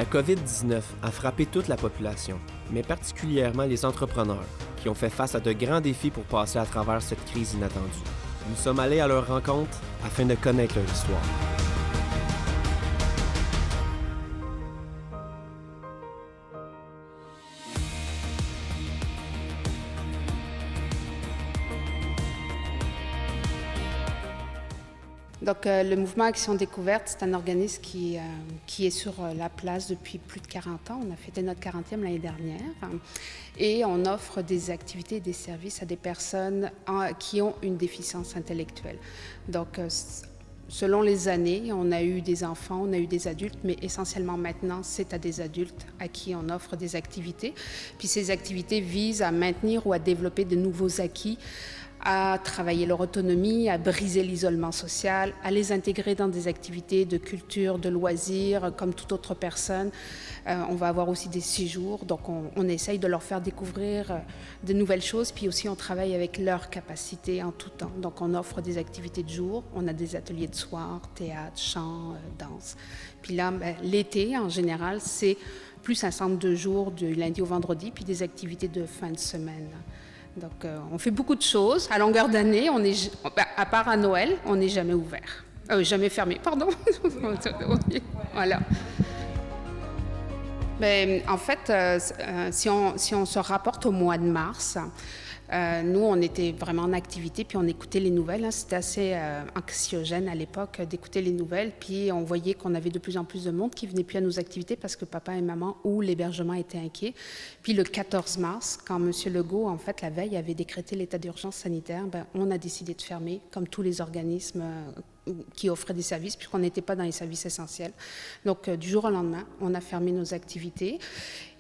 La COVID-19 a frappé toute la population, mais particulièrement les entrepreneurs, qui ont fait face à de grands défis pour passer à travers cette crise inattendue. Nous sommes allés à leur rencontre afin de connaître leur histoire. Donc, le mouvement Action Découverte, c'est un organisme qui est sur la place depuis plus de 40 ans. On a fêté notre 40e l'année dernière. Et on offre des activités et des services à des personnes qui ont une déficience intellectuelle. Donc, selon les années, on a eu des enfants, on a eu des adultes, mais essentiellement maintenant, c'est à des adultes à qui on offre des activités. Puis ces activités visent à maintenir ou à développer de nouveaux acquis, à travailler leur autonomie, à briser l'isolement social, à les intégrer dans des activités de culture, de loisirs, comme toute autre personne. On va avoir aussi des séjours, donc on essaye de leur faire découvrir de nouvelles choses, puis aussi on travaille avec leurs capacités en tout temps. Donc on offre des activités de jour, on a des ateliers de soir, théâtre, chant, danse. Puis là, l'été, en général, c'est plus un centre de jour du lundi au vendredi, puis des activités de fin de semaine. Donc, on fait beaucoup de choses. À longueur d'année, à part à Noël, on n'est jamais ouvert. Jamais fermé, pardon. Voilà. Mais en fait, si on se rapporte au mois de mars, nous, on était vraiment en activité, puis on écoutait les nouvelles. C'était assez anxiogène à l'époque d'écouter les nouvelles, puis on voyait qu'on avait de plus en plus de monde qui venait plus à nos activités parce que papa et maman ou l'hébergement étaient inquiets. Puis le 14 mars, quand M. Legault, en fait, la veille, avait décrété l'état d'urgence sanitaire, on a décidé de fermer, comme tous les organismes qui offraient des services, puisqu'on n'était pas dans les services essentiels. Donc, du jour au lendemain, on a fermé nos activités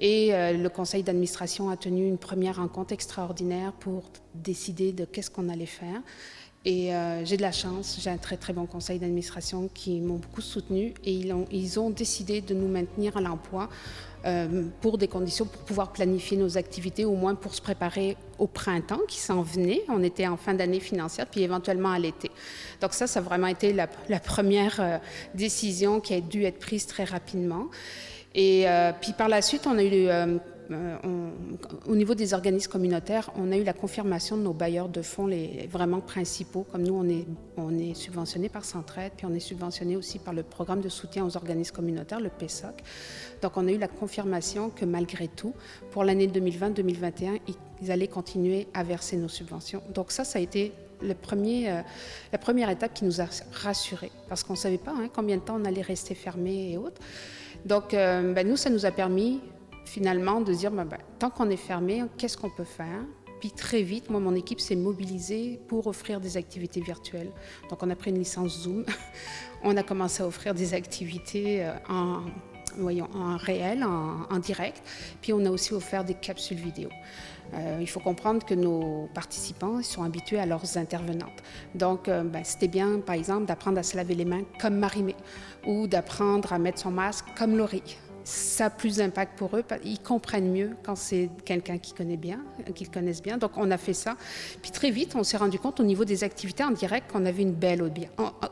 et le conseil d'administration a tenu une première rencontre extraordinaire pour décider de qu'est-ce qu'on allait faire. Et j'ai de la chance, j'ai un très très bon conseil d'administration qui m'ont beaucoup soutenu et ils ont décidé de nous maintenir à l'emploi pour des conditions pour pouvoir planifier nos activités, au moins pour se préparer au printemps qui s'en venait. On était en fin d'année financière, puis éventuellement à l'été. Donc ça a vraiment été la première décision qui a dû être prise très rapidement. Et puis par la suite, on a eu au niveau des organismes communautaires, on a eu la confirmation de nos bailleurs de fonds, les vraiment principaux. Comme nous, on est subventionné par Centraide, puis on est subventionné aussi par le programme de soutien aux organismes communautaires, le PESOC. Donc, on a eu la confirmation que malgré tout, pour l'année 2020-2021, ils allaient continuer à verser nos subventions. Donc ça a été la première étape qui nous a rassurés, parce qu'on ne savait pas combien de temps on allait rester fermé et autres. Donc, nous, ça nous a permis finalement de dire, tant qu'on est fermé, qu'est-ce qu'on peut faire? Puis très vite, moi, mon équipe s'est mobilisée pour offrir des activités virtuelles. Donc, on a pris une licence Zoom. On a commencé à offrir des activités en réel, en direct. Puis, on a aussi offert des capsules vidéo. Il faut comprendre que nos participants ils sont habitués à leurs intervenantes. Donc, c'était bien, par exemple, d'apprendre à se laver les mains comme Marie-Mé ou d'apprendre à mettre son masque comme Laurie. Ça a plus d'impact pour eux. Ils comprennent mieux quand c'est quelqu'un qu'ils connaissent bien. Donc, on a fait ça. Puis très vite, on s'est rendu compte au niveau des activités en direct qu'on avait une belle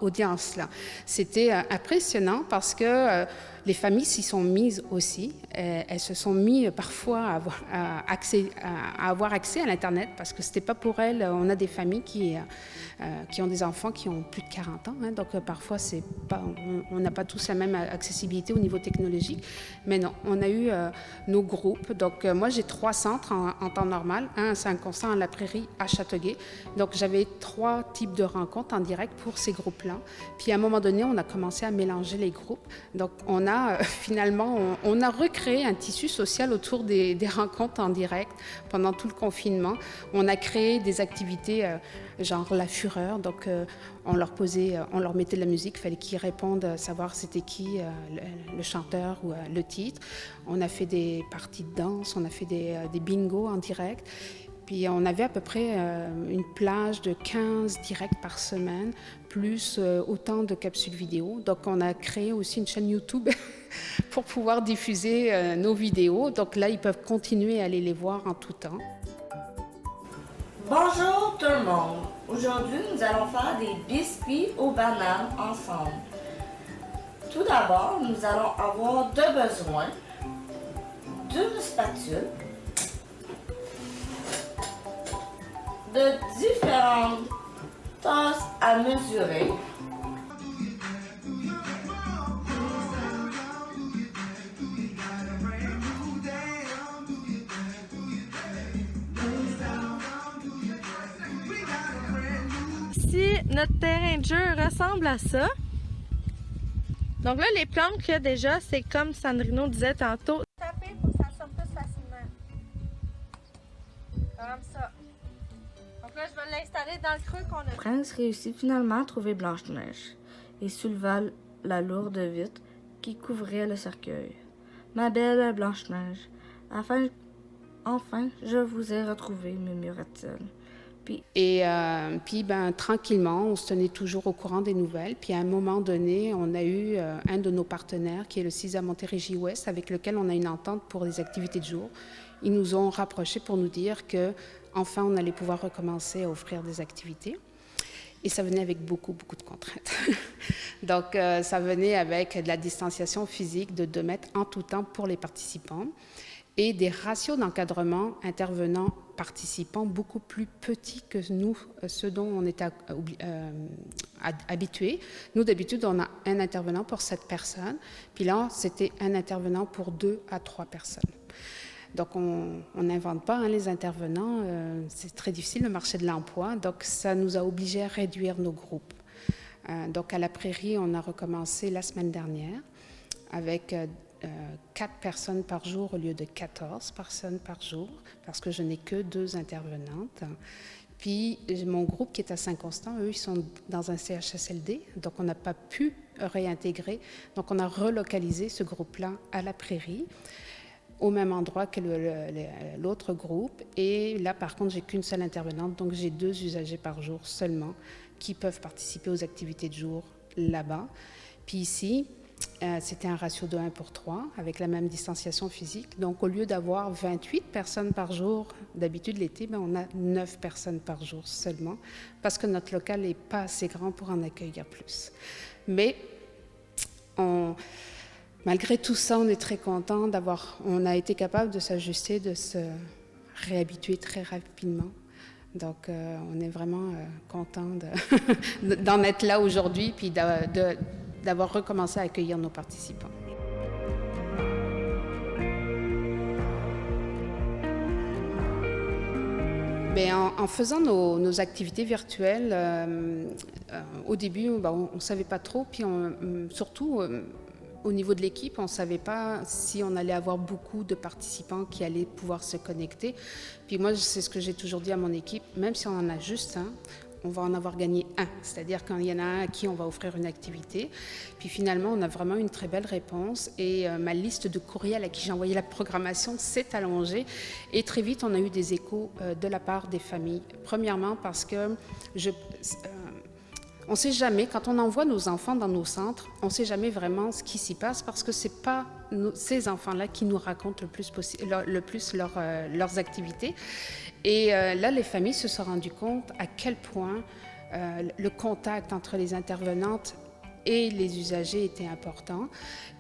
audience là. C'était impressionnant parce que les familles s'y sont mises aussi. Elles se sont mises parfois à avoir accès à l'Internet parce que c'était pas pour elles. On a des familles qui ont des enfants qui ont plus de 40 ans. Donc, parfois, on n'a pas tous la même accessibilité au niveau technologique. Mais non, on a eu nos groupes. Donc, moi, j'ai 3 centres en temps normal. Un à Saint-Constant, à la Prairie, à Châteauguay. Donc, j'avais 3 types de rencontres en direct pour ces groupes-là. Puis, à un moment donné, on a commencé à mélanger les groupes. Donc, on a finalement, on a recréé un tissu social autour des rencontres en direct pendant tout le confinement. On a créé des activités genre la fureur. Donc, on leur mettait de la musique, il fallait qu'ils répondent, savoir c'était qui le chanteur ou le titre. On a fait des parties de danse, on a fait des bingos en direct. Puis on avait à peu près une plage de 15 directs par semaine, plus autant de capsules vidéo. Donc on a créé aussi une chaîne YouTube pour pouvoir diffuser nos vidéos. Donc là, ils peuvent continuer à aller les voir en tout temps. Bonjour tout le monde! Aujourd'hui, nous allons faire des biscuits aux bananes ensemble. Tout d'abord, nous allons avoir deux besoins. D'une spatule, de différentes tasses à mesurer, ici, notre terrain de jeu ressemble à ça. Donc là, les plantes qu'il y a déjà, c'est comme Sandrino disait tantôt. Taper pour que ça sorte plus facilement. Comme ça. Donc là, je vais l'installer dans le creux qu'on a. Prince réussit finalement à trouver Blanche-Neige et souleva la lourde vitre qui couvrait le cercueil. Ma belle Blanche-Neige, enfin, je vous ai retrouvée, murmura-t-il. Puis, tranquillement, on se tenait toujours au courant des nouvelles. Puis, à un moment donné, on a eu un de nos partenaires, qui est le CISA Montérégie-Ouest, avec lequel on a une entente pour les activités de jour. Ils nous ont rapprochés pour nous dire qu'enfin, on allait pouvoir recommencer à offrir des activités. Et ça venait avec beaucoup, beaucoup de contraintes. Donc, ça venait avec de la distanciation physique de 2 mètres en tout temps pour les participants et des ratios d'encadrement intervenants-participants beaucoup plus petits que nous, ceux dont on était habitués. Nous, d'habitude, on a un intervenant pour 7 personnes, puis là, c'était un intervenant pour 2 à 3 personnes. Donc, on n'invente pas les intervenants, c'est très difficile, le marché de l'emploi, donc ça nous a obligés à réduire nos groupes. Donc, à la Prairie, on a recommencé la semaine dernière avec 4 personnes par jour au lieu de 14 personnes par jour, parce que je n'ai que 2 intervenantes. Puis, mon groupe qui est à Saint-Constant, eux, ils sont dans un CHSLD, donc on n'a pas pu réintégrer. Donc, on a relocalisé ce groupe-là à la Prairie, au même endroit que l'autre groupe. Et là, par contre, j'ai qu'une seule intervenante, donc j'ai 2 usagers par jour seulement qui peuvent participer aux activités de jour là-bas. Puis ici, c'était un ratio de 1 pour 3, avec la même distanciation physique. Donc, au lieu d'avoir 28 personnes par jour, d'habitude l'été, on a 9 personnes par jour seulement, parce que notre local n'est pas assez grand pour en accueillir plus. Mais, malgré tout ça, on est très content on a été capable de s'ajuster, de se réhabituer très rapidement. Donc, on est vraiment content d'en être là aujourd'hui, puis d'avoir recommencé à accueillir nos participants. En faisant nos activités virtuelles, au début, on ne savait pas trop, puis surtout au niveau de l'équipe, on ne savait pas si on allait avoir beaucoup de participants qui allaient pouvoir se connecter. Puis moi, c'est ce que j'ai toujours dit à mon équipe, même si on en a juste un, on va en avoir gagné un, c'est-à-dire qu'il y en a un à qui on va offrir une activité. Puis finalement, on a vraiment une très belle réponse et ma liste de courriels à qui j'ai envoyé la programmation s'est allongée et très vite, on a eu des échos de la part des familles. Premièrement, parce que on ne sait jamais, quand on envoie nos enfants dans nos centres, on ne sait jamais vraiment ce qui s'y passe parce que ce n'est pas ces enfants-là qui nous racontent le plus leurs activités. Et là, les familles se sont rendues compte à quel point le contact entre les intervenantes et les usagers était important.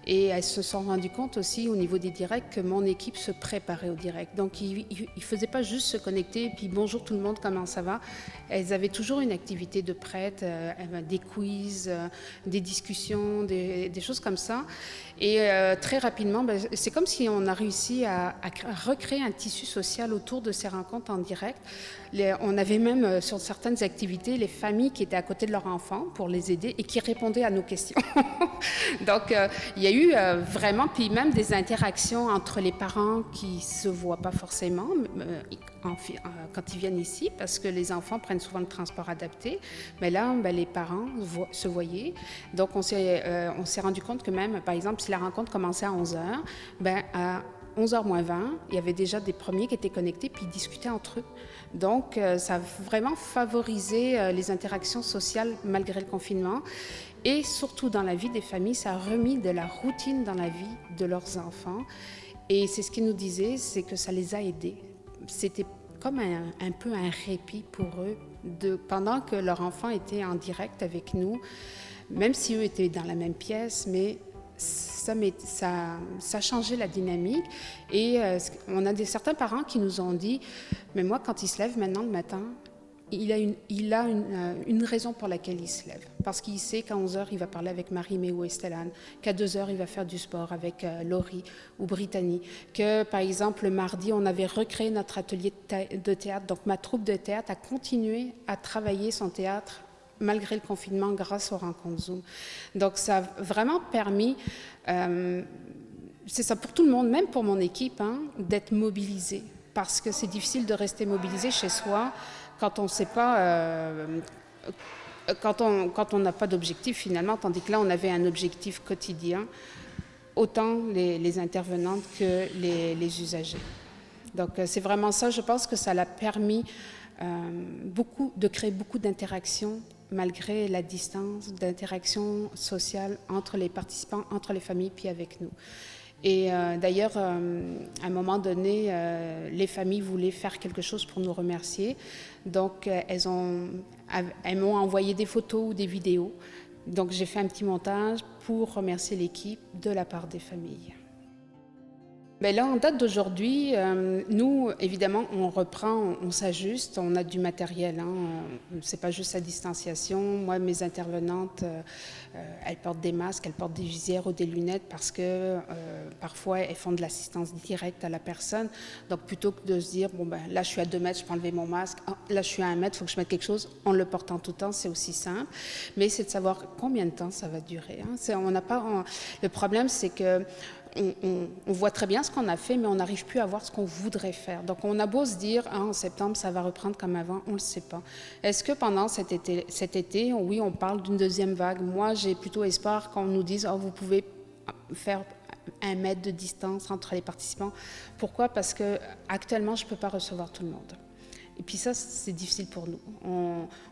Et elles se sont rendues compte aussi au niveau des directs que mon équipe se préparait au direct. Donc, ils ne faisaient pas juste se connecter et puis bonjour tout le monde, comment ça va? Elles avaient toujours une activité de prête, des quiz, des discussions, des choses comme ça. Et très rapidement, c'est comme si on a réussi à recréer un tissu social autour de ces rencontres en direct. On avait même sur certaines activités les familles qui étaient à côté de leurs enfants pour les aider et qui répondaient à nos questions. Donc, il y a eu vraiment, puis même des interactions entre les parents qui ne se voient pas forcément quand ils viennent ici, parce que les enfants prennent souvent le transport adapté. Mais là, les parents se voyaient. Donc, on s'est rendu compte que même, par exemple, si la rencontre commençait à 11h, à 11h moins 20, il y avait déjà des premiers qui étaient connectés puis ils discutaient entre eux. Donc, ça a vraiment favorisé les interactions sociales malgré le confinement. Et surtout dans la vie des familles, ça a remis de la routine dans la vie de leurs enfants. Et c'est ce qu'ils nous disaient, c'est que ça les a aidés. C'était comme un peu un répit pour eux pendant que leur enfant était en direct avec nous. même si eux étaient dans la même pièce, mais ça changeait la dynamique. Et on a certains parents qui nous ont dit, mais moi, quand il se lève maintenant le matin, il a une raison pour laquelle il se lève. Parce qu'il sait qu'à 11h, il va parler avec Marie-Mé ou Estelane, qu'à 2h, il va faire du sport avec Laurie ou Brittany, que, par exemple, le mardi, on avait recréé notre atelier de théâtre. Donc, ma troupe de théâtre a continué à travailler son théâtre malgré le confinement grâce aux rencontres Zoom. Donc, ça a vraiment permis, c'est ça pour tout le monde, même pour mon équipe, hein, d'être mobilisé. Parce que c'est difficile de rester mobilisé chez soi quand on ne sait pas, quand on n'a pas d'objectif finalement, tandis que là, on avait un objectif quotidien, autant les intervenantes que les usagers. Donc, c'est vraiment ça. Je pense que ça l'a permis de créer beaucoup d'interactions, malgré la distance, d'interactions sociales entre les participants, entre les familles, puis avec nous. Et d'ailleurs, à un moment donné, les familles voulaient faire quelque chose pour nous remercier. Donc, elles m'ont envoyé des photos ou des vidéos. Donc, j'ai fait un petit montage pour remercier l'équipe de la part des familles. Bien là, en date d'aujourd'hui, nous, évidemment, on reprend, on s'ajuste, on a du matériel. C'est pas juste la distanciation. Moi, mes intervenantes, elles portent des masques, elles portent des visières ou des lunettes parce que parfois, elles font de l'assistance directe à la personne. Donc, plutôt que de se dire, bon, ben là, je suis à 2 mètres, je peux enlever mon masque. Ah, là, je suis à 1 mètre, il faut que je mette quelque chose. On le porte en tout temps, c'est aussi simple. Mais c'est de savoir combien de temps ça va durer. Le problème, c'est que on voit très bien ce qu'on a fait, mais on n'arrive plus à voir ce qu'on voudrait faire. Donc, on a beau se dire, en septembre, ça va reprendre comme avant, on ne le sait pas. Est-ce que pendant cet été, oui, on parle d'une deuxième vague? Moi, j'ai plutôt espoir qu'on nous dise, vous pouvez faire 1 mètre de distance entre les participants. Pourquoi? Parce que actuellement, je ne peux pas recevoir tout le monde. Et puis ça, c'est difficile pour nous.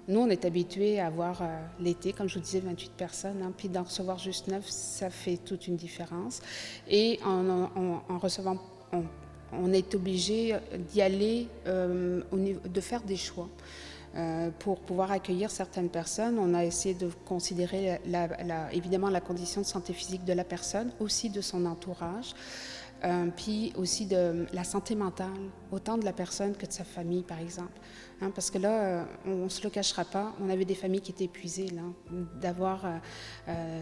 Nous, on est habitués à avoir l'été, comme je vous disais, 28 personnes, puis d'en recevoir juste 9, ça fait toute une différence. Et en recevant, on est obligé d'y aller, de faire des choix. Pour pouvoir accueillir certaines personnes, on a essayé de considérer évidemment la condition de santé physique de la personne, aussi de son entourage. Puis aussi de la santé mentale, autant de la personne que de sa famille, par exemple. Parce que là, on ne se le cachera pas, on avait des familles qui étaient épuisées. D'avoir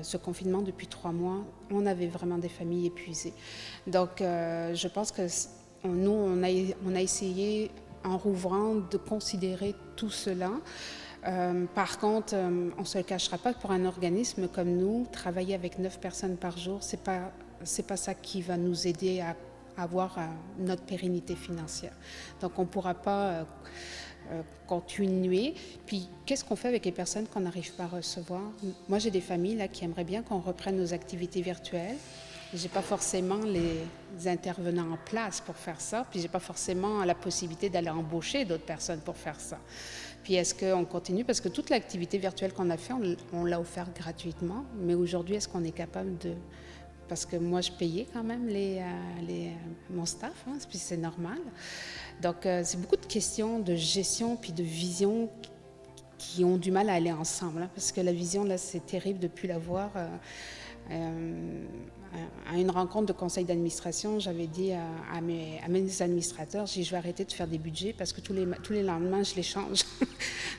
ce confinement depuis 3 mois, on avait vraiment des familles épuisées. Donc, je pense que nous, on a essayé, en rouvrant, de considérer tout cela. Par contre, on ne se le cachera pas que pour un organisme comme nous, travailler avec 9 personnes par jour, c'est pas ça qui va nous aider à avoir notre pérennité financière. Donc, on ne pourra pas continuer. Puis, qu'est-ce qu'on fait avec les personnes qu'on n'arrive pas à recevoir? Moi, j'ai des familles là, qui aimeraient bien qu'on reprenne nos activités virtuelles. Je n'ai pas forcément les intervenants en place pour faire ça, puis je n'ai pas forcément la possibilité d'aller embaucher d'autres personnes pour faire ça. Puis est-ce qu'on continue? Parce que toute l'activité virtuelle qu'on a fait, on l'a offert gratuitement, mais aujourd'hui, est-ce qu'on est capable de... Parce que moi, je payais quand même mon staff, puis c'est normal. Donc, c'est beaucoup de questions de gestion puis de vision qui ont du mal à aller ensemble, parce que la vision, là, c'est terrible de ne plus la voir. À une rencontre de conseil d'administration, j'avais dit à mes administrateurs, je vais arrêter de faire des budgets parce que tous les lendemains, je les change.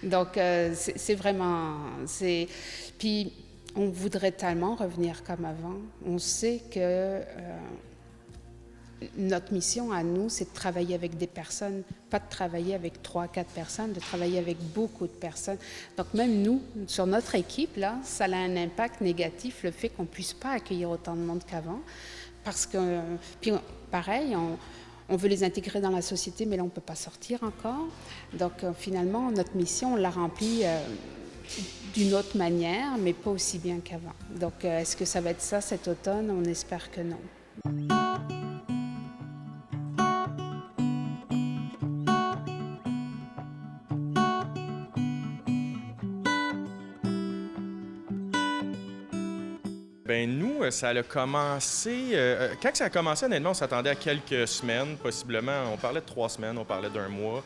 Donc, c'est vraiment... Puis, on voudrait tellement revenir comme avant. On sait que notre mission à nous, c'est de travailler avec des personnes, pas de travailler avec 3-4 personnes, de travailler avec beaucoup de personnes. Donc même nous, sur notre équipe, là, ça a un impact négatif, le fait qu'on ne puisse pas accueillir autant de monde qu'avant. Parce que, puis pareil, on veut les intégrer dans la société, mais là, on ne peut pas sortir encore. Donc finalement, notre mission, on l'a remplie d'une autre manière, mais pas aussi bien qu'avant. Donc est-ce que ça va être ça cet automne? On espère que non. Ben nous, ça a commencé... quand ça a commencé, honnêtement, on s'attendait à quelques semaines, possiblement. On parlait de 3 semaines, on parlait d'1 mois.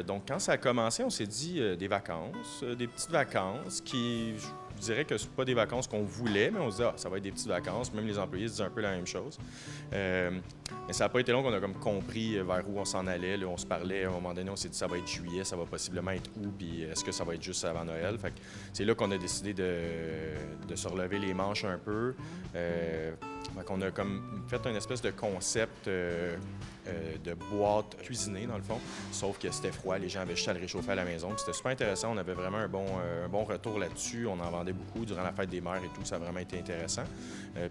Donc, quand ça a commencé, on s'est dit des vacances, des petites vacances qui... je dirais que c'est pas des vacances qu'on voulait, mais on se dit, ça va être des petites vacances. Même les employés se disent un peu la même chose. Mais ça n'a pas été long qu'on a comme compris vers où on s'en allait. Là, on se parlait, à un moment donné, on s'est dit, ça va être juillet, ça va possiblement être août, puis est-ce que ça va être juste avant Noël? Fait que c'est là qu'on a décidé de se relever les manches un peu. Fait qu'on a comme fait une espèce de concept de boîte cuisinée, dans le fond, sauf que c'était froid, les gens avaient juste à le réchauffer à la maison. Puis c'était super intéressant, on avait vraiment un bon retour là-dessus. On en vendait beaucoup durant la fête des mères et tout, ça a vraiment été intéressant.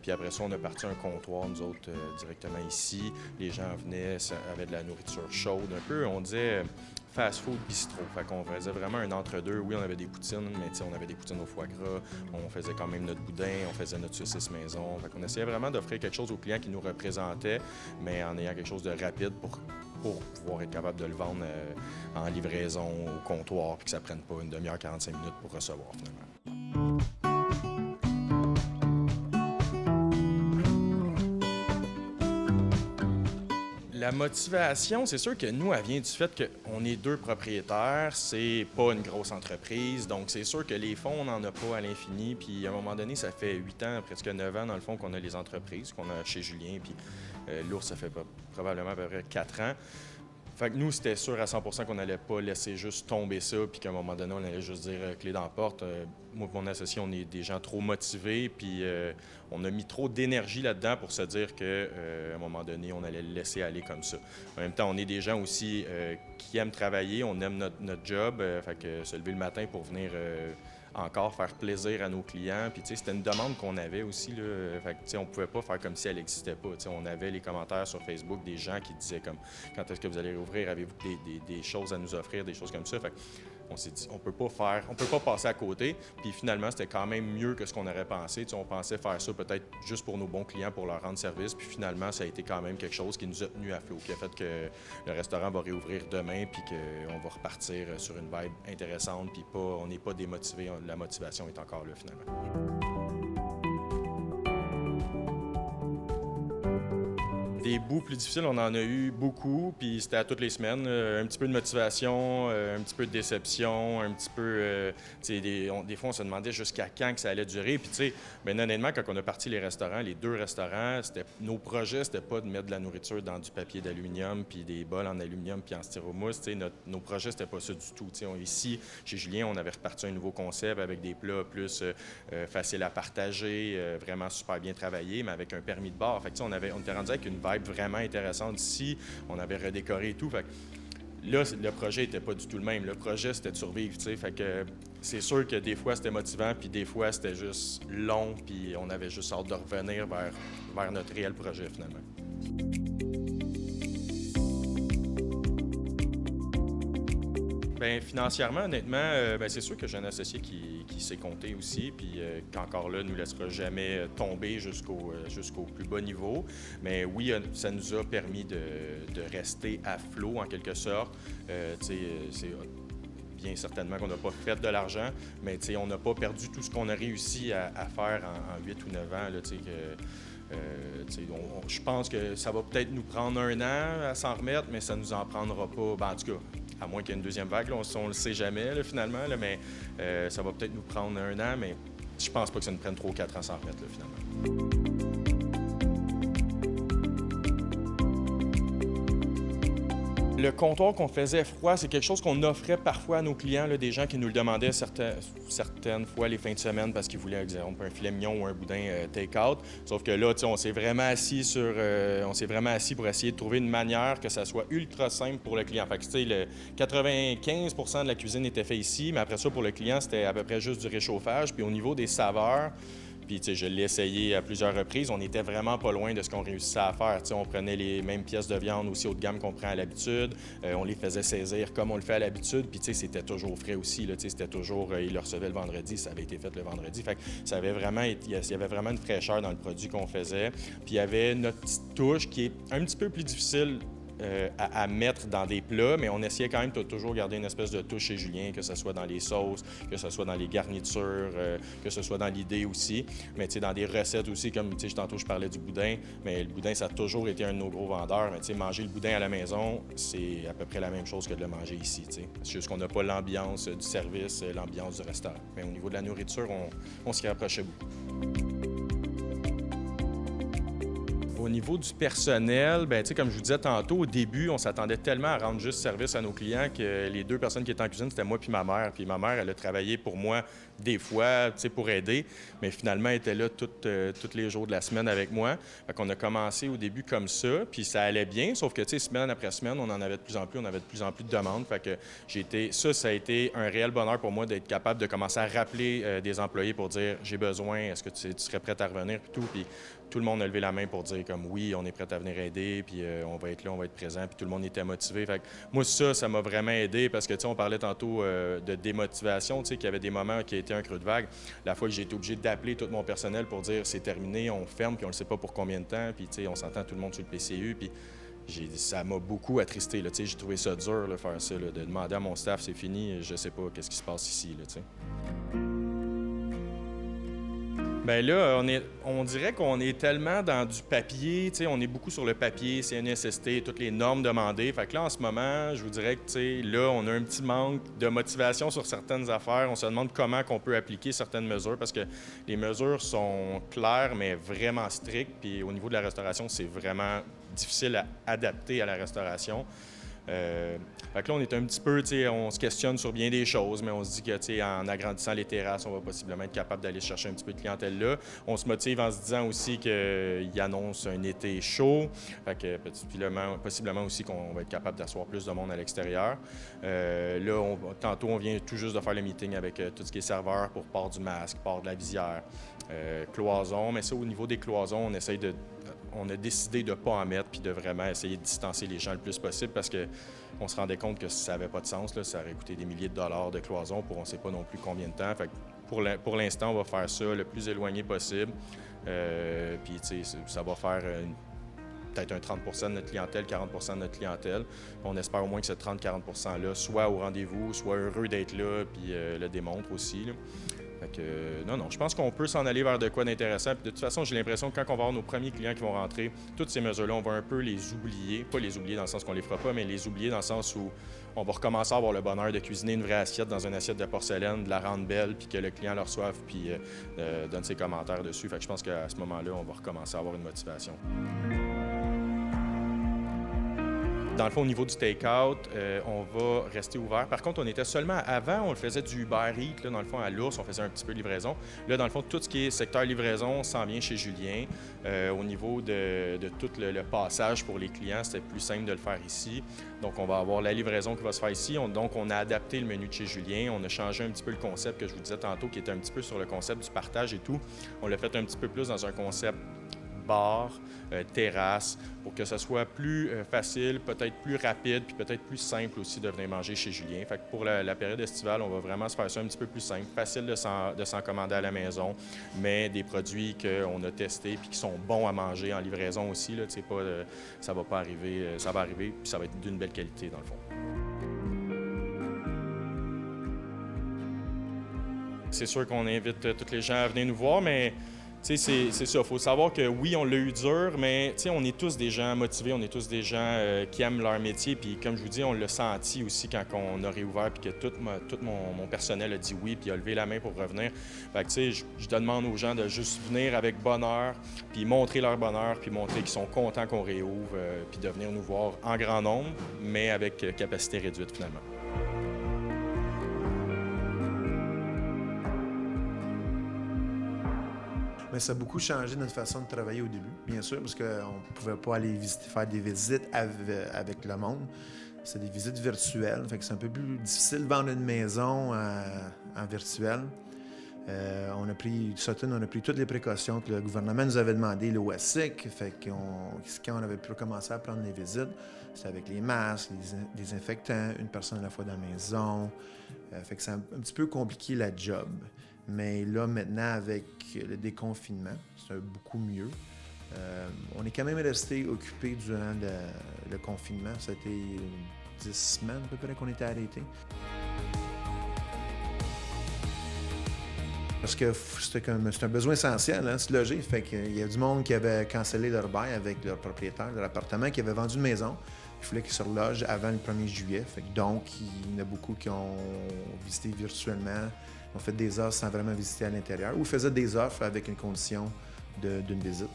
Puis après ça, on a parti un comptoir, nous autres, directement ici. Les gens venaient, avaient de la nourriture chaude, un peu, on disait fast-food bistrot. Fait qu'on faisait vraiment un entre-deux. Oui, on avait des poutines, mais on avait des poutines au foie gras. On faisait quand même notre boudin, on faisait notre saucisse maison. Fait qu'on essayait vraiment d'offrir quelque chose aux clients qui nous représentaient, mais en ayant quelque chose de rapide pour pouvoir être capable de le vendre en livraison au comptoir, puis que ça ne prenne pas une demi-heure, 45 minutes pour recevoir, finalement. La motivation, c'est sûr que nous, elle vient du fait qu'on est 2 propriétaires, c'est pas une grosse entreprise, donc c'est sûr que les fonds, on n'en a pas à l'infini, puis à un moment donné, ça fait 8 ans, presque 9 ans, dans le fond, qu'on a les entreprises, qu'on a chez Julien, puis l'ours, ça fait probablement à peu près 4 ans. Fait que nous, c'était sûr à 100 % qu'on n'allait pas laisser juste tomber ça, puis qu'à un moment donné, on allait juste dire clé dans la porte. Moi et mon associé, on est des gens trop motivés, puis on a mis trop d'énergie là-dedans pour se dire qu'à un moment donné, on allait le laisser aller comme ça. En même temps, on est des gens aussi qui aiment travailler, on aime notre job, fait que se lever le matin pour venir encore faire plaisir à nos clients. Puis, tu sais, c'était une demande qu'on avait aussi, là. Fait que, tu sais, on pouvait pas faire comme si elle n'existait pas. Tu sais, on avait les commentaires sur Facebook des gens qui disaient comme « Quand est-ce que vous allez rouvrir? Avez-vous des choses à nous offrir? » Des choses comme ça. Fait que, on s'est dit, on peut pas passer à côté. Puis finalement, c'était quand même mieux que ce qu'on aurait pensé. Tu sais, on pensait faire ça peut-être juste pour nos bons clients, pour leur rendre service. Puis finalement, ça a été quand même quelque chose qui nous a tenus à flot, qui a fait que le restaurant va réouvrir demain, puis qu'on va repartir sur une vibe intéressante, puis on n'est pas démotivé. La motivation est encore là, finalement. Des bouts plus difficiles, on en a eu beaucoup, puis c'était à toutes les semaines. Un petit peu de motivation, un petit peu de déception, un petit peu... des fois, on se demandait jusqu'à quand que ça allait durer. Puis, tu sais, ben, honnêtement, quand on a parti les restaurants, les 2 restaurants, nos projets, c'était pas de mettre de la nourriture dans du papier d'aluminium, puis des bols en aluminium, puis en styromousse. Tu sais, nos projets, c'était pas ça du tout. Tu sais, ici, chez Julien, on avait reparti un nouveau concept avec des plats plus faciles à partager, vraiment super bien travaillés, mais avec un permis de bar. Fait que, tu sais, on était rendu avec une vibe vraiment intéressante ici. On avait redécoré et tout. Fait que là, le projet n'était pas du tout le même. Le projet, c'était de survivre, tu sais. Fait que c'est sûr que des fois, c'était motivant, puis des fois, c'était juste long, puis on avait juste hâte de revenir vers notre réel projet, finalement. Bien, financièrement, honnêtement, c'est sûr que j'ai un associé qui sait compter aussi, puis qu'encore là, ne nous laissera jamais tomber jusqu'au plus bas niveau. Mais oui, ça nous a permis de rester à flot, en quelque sorte. C'est bien certainement qu'on n'a pas fait de l'argent, mais on n'a pas perdu tout ce qu'on a réussi à faire en 8 ou 9 ans. Là, je pense que ça va peut-être nous prendre 1 an à s'en remettre, mais ça ne nous en prendra pas. Ben, en tout cas, à moins qu'il y ait une deuxième vague, là, on ne le sait jamais là, finalement, là, mais ça va peut-être nous prendre 1 an, mais je pense pas que ça nous prenne 3 ou 4 ans à s'en remettre, là, finalement. Le comptoir qu'on faisait froid, c'est quelque chose qu'on offrait parfois à nos clients, là, des gens qui nous le demandaient certaines fois les fins de semaine parce qu'ils voulaient, exemple, un filet mignon ou un boudin take-out. Sauf que là, on s'est vraiment assis pour essayer de trouver une manière que ça soit ultra simple pour le client. Fait que, le 95 % de la cuisine était fait ici, mais après ça, pour le client, c'était à peu près juste du réchauffage. Puis au niveau des saveurs, puis, je l'ai essayé à plusieurs reprises. On n'était vraiment pas loin de ce qu'on réussissait à faire. On prenait les mêmes pièces de viande aussi haut de gamme qu'on prend à l'habitude. On les faisait saisir comme on le fait à l'habitude. Puis, c'était toujours frais aussi. Là, c'était toujours... ils le recevaient le vendredi. Ça avait été fait le vendredi. Fait que il y avait vraiment une fraîcheur dans le produit qu'on faisait. Puis, il y avait notre petite touche qui est un petit peu plus difficile à mettre dans des plats, mais on essayait quand même de toujours garder une espèce de touche chez Julien, que ce soit dans les sauces, que ce soit dans les garnitures, que ce soit dans l'idée aussi. Mais dans des recettes aussi, comme tantôt je parlais du boudin, mais le boudin, ça a toujours été un de nos gros vendeurs. Mais manger le boudin à la maison, c'est à peu près la même chose que de le manger ici. C'est juste qu'on n'a pas l'ambiance du service, l'ambiance du restaurant. Mais au niveau de la nourriture, on s'y rapprochait beaucoup. Au niveau du personnel, comme je vous disais tantôt, au début, on s'attendait tellement à rendre juste service à nos clients que les deux personnes qui étaient en cuisine, c'était moi puis ma mère. Puis ma mère, elle a travaillé pour moi des fois, pour aider, mais finalement, elle était là tous les jours de la semaine avec moi. Fait qu'on a commencé au début comme ça, puis ça allait bien, sauf que, semaine après semaine, on en avait de plus en plus, on avait de plus en plus de demandes. Fait que ça a été un réel bonheur pour moi d'être capable de commencer à rappeler des employés pour dire « j'ai besoin, est-ce que tu serais prête à revenir? » puis tout. Puis tout le monde a levé la main pour dire comme oui, on est prêt à venir aider, puis on va être là, on va être présent, puis tout le monde était motivé. Fait que moi, ça m'a vraiment aidé parce que, on parlait tantôt de démotivation, qu'il y avait des moments qui étaient un creux de vague. La fois que j'ai été obligé d'appeler tout mon personnel pour dire c'est terminé, on ferme, puis on ne sait pas pour combien de temps, puis on s'entend tout le monde sur le PCU, puis ça m'a beaucoup attristé. J'ai trouvé ça dur, là, faire ça, là, de demander à mon staff c'est fini, je sais pas qu'est-ce qui se passe ici. Là, bien là, on dirait qu'on est tellement dans du papier, on est beaucoup sur le papier, CNSST, toutes les normes demandées. Fait que là, en ce moment, je vous dirais que là, on a un petit manque de motivation sur certaines affaires. On se demande comment on peut appliquer certaines mesures parce que les mesures sont claires, mais vraiment strictes. Puis au niveau de la restauration, c'est vraiment difficile à adapter à la restauration. Fait que là, on est un petit peu, on se questionne sur bien des choses, mais on se dit que, en agrandissant les terrasses, on va possiblement être capable d'aller chercher un petit peu de clientèle là. On se motive en se disant aussi qu'il annonce un été chaud, fait que possiblement aussi qu'on va être capable d'asseoir plus de monde à l'extérieur. Là, tantôt, on vient tout juste de faire le meeting avec tout ce qui est serveur pour port du masque, port de la visière, cloison, mais ça, au niveau des cloisons, on a décidé de ne pas en mettre puis de vraiment essayer de distancer les gens le plus possible parce qu'on se rendait compte que ça n'avait pas de sens. Là, ça aurait coûté des milliers de dollars de cloison pour on ne sait pas non plus combien de temps. Fait que pour l'instant, on va faire ça le plus éloigné possible. Puis ça va faire peut-être un 30 % de notre clientèle, 40 % de notre clientèle. On espère au moins que ce 30-40 % là soit au rendez-vous, soit heureux d'être là puis le démontre aussi. Là. Fait que, non, je pense qu'on peut s'en aller vers de quoi d'intéressant. Puis de toute façon, j'ai l'impression que quand on va avoir nos premiers clients qui vont rentrer, toutes ces mesures-là, on va un peu les oublier. Pas les oublier dans le sens qu'on les fera pas, mais les oublier dans le sens où on va recommencer à avoir le bonheur de cuisiner une vraie assiette dans une assiette de porcelaine, de la rendre belle, puis que le client le reçoive, puis donne ses commentaires dessus. Fait que je pense qu'à ce moment-là, on va recommencer à avoir une motivation. Dans le fond, au niveau du take-out, on va rester ouvert. Par contre, on était seulement... Avant, on le faisait du Uber Eats, là, dans le fond, à l'Ours, on faisait un petit peu de livraison. Là, dans le fond, tout ce qui est secteur livraison s'en vient chez Julien. Au niveau de tout le passage pour les clients, c'était plus simple de le faire ici. Donc, on va avoir la livraison qui va se faire ici. Donc, on a adapté le menu de chez Julien. On a changé un petit peu le concept que je vous disais tantôt, qui était un petit peu sur le concept du partage et tout. On l'a fait un petit peu plus dans un concept bar, terrasse, pour que ce soit plus facile, peut-être plus rapide, puis peut-être plus simple aussi de venir manger chez Julien. Fait que pour la période estivale, on va vraiment se faire ça un petit peu plus simple, facile de s'en commander à la maison, mais des produits qu'on a testés puis qui sont bons à manger en livraison aussi. Là, ça va pas arriver, ça va arriver, puis ça va être d'une belle qualité dans le fond. C'est sûr qu'on invite tous les gens à venir nous voir, mais c'est ça. Il faut savoir que oui, on l'a eu dur, mais on est tous des gens motivés, on est tous des gens qui aiment leur métier. Puis comme je vous dis, on l'a senti aussi quand on a réouvert puis que tout mon personnel a dit oui puis a levé la main pour revenir. Fait que je demande aux gens de juste venir avec bonheur, puis montrer leur bonheur, puis montrer qu'ils sont contents qu'on réouvre, puis de venir nous voir en grand nombre, mais avec capacité réduite finalement. Mais ça a beaucoup changé notre façon de travailler au début, bien sûr, parce qu'on ne pouvait pas aller faire des visites avec le monde. C'est des visites virtuelles, fait que c'est un peu plus difficile de vendre une maison en virtuel. On a pris toutes les précautions que le gouvernement nous avait demandé, le OASIC, fait quand on avait pu commencer à prendre les visites, c'était avec les masques, les désinfectants, une personne à la fois dans la maison. Fait que c'est un petit peu compliqué la job. Mais là, maintenant, avec le déconfinement, c'est beaucoup mieux. On est quand même resté occupé durant le confinement. Ça a été 10 semaines à peu près qu'on était arrêtés. Parce que c'est un besoin essentiel, hein, se loger. Fait qu'il y a du monde qui avait cancellé leur bail avec leur propriétaire, leur appartement, qui avait vendu une maison. Il fallait qu'ils se relogent avant le 1er juillet. Donc, il y en a beaucoup qui ont visité virtuellement, ont fait des offres sans vraiment visiter à l'intérieur, ou faisaient des offres avec une condition d'une visite.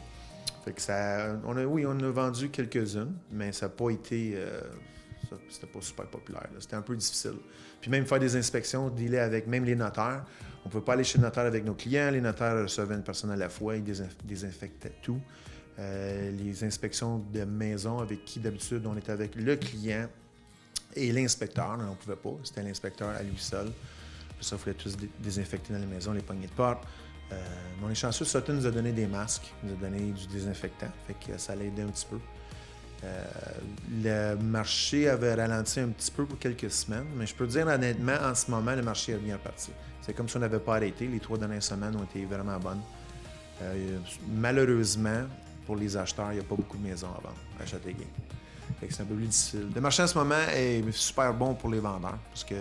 Fait que on a vendu quelques-unes, mais ça n'a pas été... c'était pas super populaire. C'était un peu difficile. Puis même faire des inspections, dealer avec même les notaires. On ne pouvait pas aller chez le notaire avec nos clients. Les notaires recevaient une personne à la fois, ils désinfectaient tout. Les inspections de maison avec qui d'habitude on était avec le client et l'inspecteur, on ne pouvait pas, c'était l'inspecteur à lui seul. Puis ça, il fallait tous désinfecter dans la maison, les poignées de porte. Mais on est chanceux, Sutton nous a donné des masques, nous a donné du désinfectant, fait que ça l'a aidé un petit peu. Le marché avait ralenti un petit peu pour quelques semaines, mais je peux dire honnêtement, en ce moment, le marché est bien reparti. C'est comme si on n'avait pas arrêté. Les 3 dernières semaines ont été vraiment bonnes. Malheureusement, pour les acheteurs, il n'y a pas beaucoup de maisons à vendre à Châteauguay. C'est un peu plus difficile. Le marché en ce moment est super bon pour les vendeurs parce que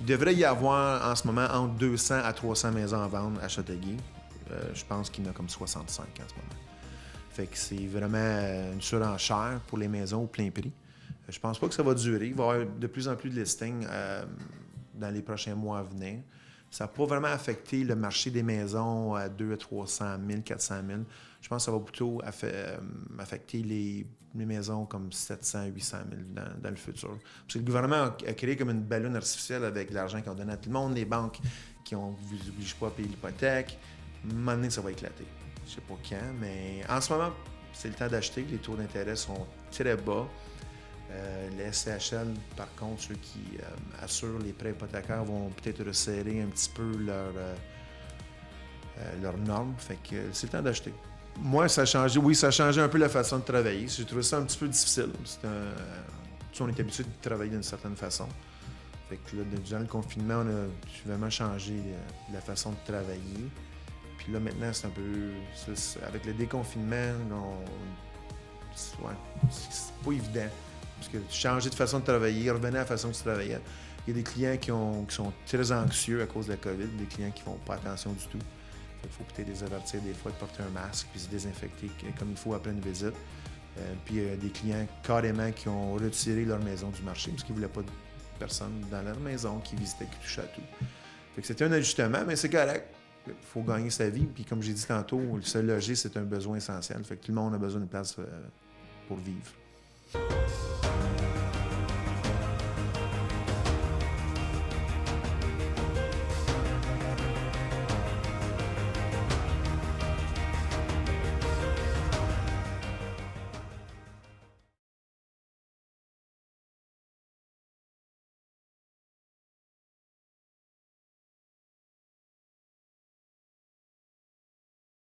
il devrait y avoir en ce moment entre 200 à 300 maisons à vendre à Châteauguay. Je pense qu'il y en a comme 65 en ce moment. Fait que c'est vraiment une surenchère pour les maisons au plein prix. Je pense pas que ça va durer. Il va y avoir de plus en plus de listings dans les prochains mois à venir. Ça n'a pas vraiment affecté le marché des maisons à 200 à 300 000, 400 000. Je pense que ça va plutôt affecter les maisons comme 700, 800 000 dans le futur. Parce que le gouvernement a créé comme une ballonne artificielle avec l'argent qu'ils ont donné à tout le monde, les banques qui ne vous obligent pas à payer l'hypothèque. À un moment donné, ça va éclater. Je ne sais pas quand, mais en ce moment, c'est le temps d'acheter. Les taux d'intérêt sont très bas. Les SCHL, par contre, ceux qui assurent les prêts hypothécaires vont peut-être resserrer un petit peu leurs normes. Fait que c'est le temps d'acheter. Moi, ça a changé. Oui, ça a changé un peu la façon de travailler. J'ai trouvé ça un petit peu difficile. On est habitué de travailler d'une certaine façon. Fait que là, durant le confinement, on a vraiment changé la façon de travailler. Puis là, maintenant, c'est un peu... avec le déconfinement, c'est pas évident. Parce que changer de façon de travailler, revenir à la façon que tu travaillais. Il y a des clients qui sont très anxieux à cause de la COVID, des clients qui ne font pas attention du tout. Il faut peut-être les avertir des fois de porter un masque puis se désinfecter comme il faut après une visite. Puis il y a des clients carrément qui ont retiré leur maison du marché parce qu'ils ne voulaient pas de personne dans leur maison qui visitait, qui touchait à tout. Fait que c'était un ajustement, mais c'est correct. Il faut gagner sa vie. Puis comme j'ai dit tantôt, se loger, c'est un besoin essentiel. Fait que tout le monde a besoin d'une place pour vivre.